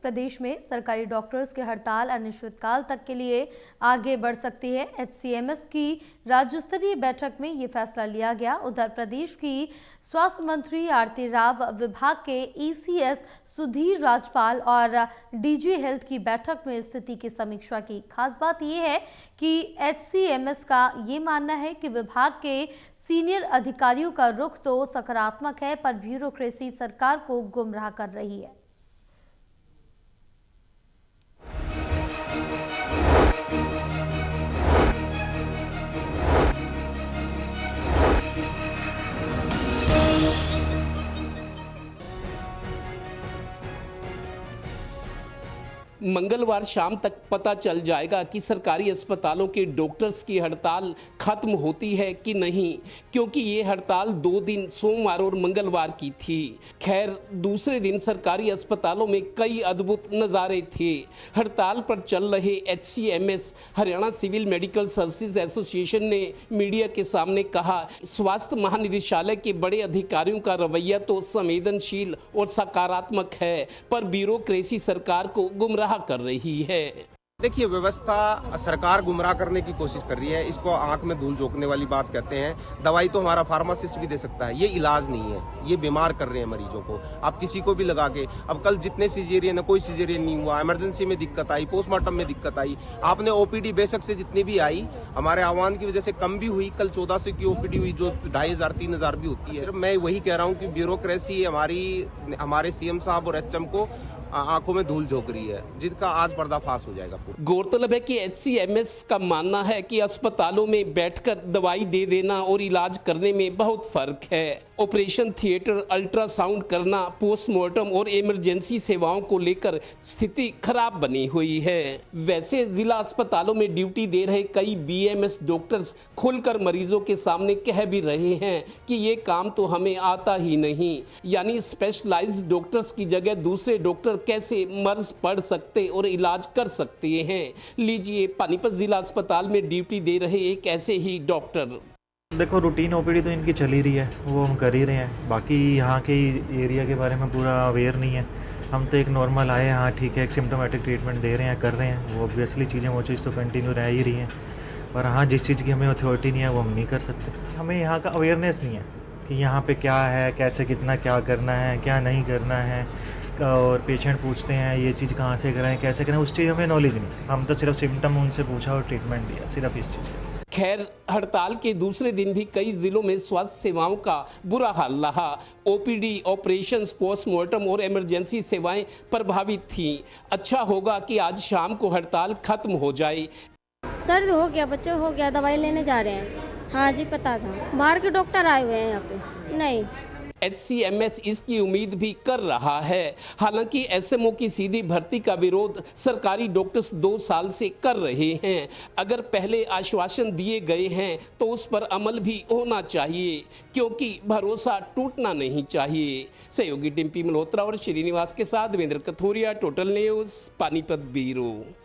प्रदेश में सरकारी डॉक्टर्स की हड़ताल अनिश्चितकाल तक के लिए आगे बढ़ सकती है। एचसीएमएस की राज्य स्तरीय बैठक में ये फैसला लिया गया। उधर प्रदेश की स्वास्थ्य मंत्री आरती राव, विभाग के ईसीएस सुधीर राजपाल और डीजी हेल्थ की बैठक में स्थिति की समीक्षा की। खास बात यह है कि एचसीएमएस का ये मानना है कि विभाग के सीनियर अधिकारियों का रुख तो सकारात्मक है, पर ब्यूरोक्रेसी सरकार को गुमराह कर रही है। मंगलवार शाम तक पता चल जाएगा कि सरकारी अस्पतालों के डॉक्टर्स की हड़ताल खत्म होती है कि नहीं, क्योंकि ये हड़ताल 2 दिन सोमवार और मंगलवार की थी। खैर, दूसरे दिन सरकारी अस्पतालों में कई अद्भुत नज़ारे थे। हड़ताल पर चल रहे HCMS Haryana civil medical services association ने मीडिया के सामने कहा, स्वास्थ्य महानिदेशालय के बड़े अधिकारियों का रवैया तो संवेदनशील और सकारात्मक है, पर ब्यूरोक्रेसी सरकार को गुमराह कर रही है। देखिए, व्यवस्था सरकार गुमराह करने की कोशिश कर रही है। इसको आंख में धूल झोंकने वाली बात कहते हैं। दवाई तो हमारा फार्मासिस्ट भी दे सकता है, ये इलाज नहीं है। ये बीमार कर रहे हैं मरीजों को। आप किसी को भी लगा के, अब कल जितने सिजेरियन है, कोई सिजेरियन नहीं हुआ, इमरजेंसी में दिक्कत आई, पोस्टमार्टम में दिक्कत आई। आपने ओपीडी बेशक से जितनी भी आई, हमारे आह्वान की वजह से कम भी हुई। कल 1400 की ओपीडी हुई, जो 2500-3000 भी होती है। मैं वही कह रहा हूँ कि ब्यूरोक्रेसी हमारे सीएम साहब और एचएम को आंखों में धूल झोंक रही है, जिसका आज पर्दाफाश हो जाएगा। गौरतलब है कि एचसीएमएस का मानना है कि अस्पतालों में बैठकर दवाई दे देना और इलाज करने में बहुत फर्क है। ऑपरेशन थिएटर, अल्ट्रासाउंड करना, पोस्टमार्टम और इमरजेंसी सेवाओं को लेकर स्थिति खराब बनी हुई है। वैसे जिला अस्पतालों में ड्यूटी दे रहे कई बीएमएस डॉक्टर्स खुलकर मरीजों के सामने कह भी रहे हैं कि ये काम तो हमें आता ही नहीं, यानी स्पेशलाइज्ड डॉक्टर्स की जगह दूसरे डॉक्टर कैसे मर्ज पढ़ सकते और इलाज कर सकते हैं। लीजिए, पानीपत जिला अस्पताल में ड्यूटी दे रहे एक ऐसे ही डॉक्टर। देखो, रूटीन ओपीडी तो इनकी चल ही रही है, वो हम कर ही रहे हैं। बाकी यहाँ के एरिया के बारे में पूरा अवेयर नहीं है। हम तो एक नॉर्मल आए, हाँ ठीक है, एक सिम्टोमेटिक ट्रीटमेंट दे रहे हैं, कर रहे हैं। वो ऑब्वियसली चीज़ें, वो चीज़ तो कंटिन्यू रह ही रही हैं। पर हाँ, जिस चीज़ की हमें अथॉरिटी नहीं है वो हम नहीं कर सकते। हमें यहाँ का अवेयरनेस नहीं है कि यहाँ पे क्या है, कैसे कितना क्या करना है, क्या नहीं करना है। और पेशेंट पूछते हैं ये चीज़ कहाँ से कराएं, कैसे करें, उस चीज़ हमें नॉलेज नहीं। हम तो सिर्फ सिम्टम उनसे पूछा और ट्रीटमेंट दिया, सिर्फ इस चीज़। खैर, हड़ताल के दूसरे दिन भी कई जिलों में स्वास्थ्य सेवाओं का बुरा हाल रहा। ओपीडी, ऑपरेशंस, पोस्टमार्टम और इमरजेंसी सेवाएं प्रभावित थीं। अच्छा होगा कि आज शाम को हड़ताल खत्म हो जाए। सर हो गया, बच्चे हो गया, दवाई लेने जा रहे हैं। हाँ जी, पता था। बाहर के डॉक्टर आए हुए हैं यहाँ पे। नहीं, एचसीएमएस इसकी उम्मीद भी कर रहा है। हालांकि एसएमओ की सीधी भर्ती का विरोध सरकारी डॉक्टर्स 2 साल से कर रहे हैं। अगर पहले आश्वासन दिए गए हैं तो उस पर अमल भी होना चाहिए, क्योंकि भरोसा टूटना नहीं चाहिए। सहयोगी टिम्पी मल्होत्रा और श्रीनिवास के साथ Devendra Kathoria, total news, Panipat bureau.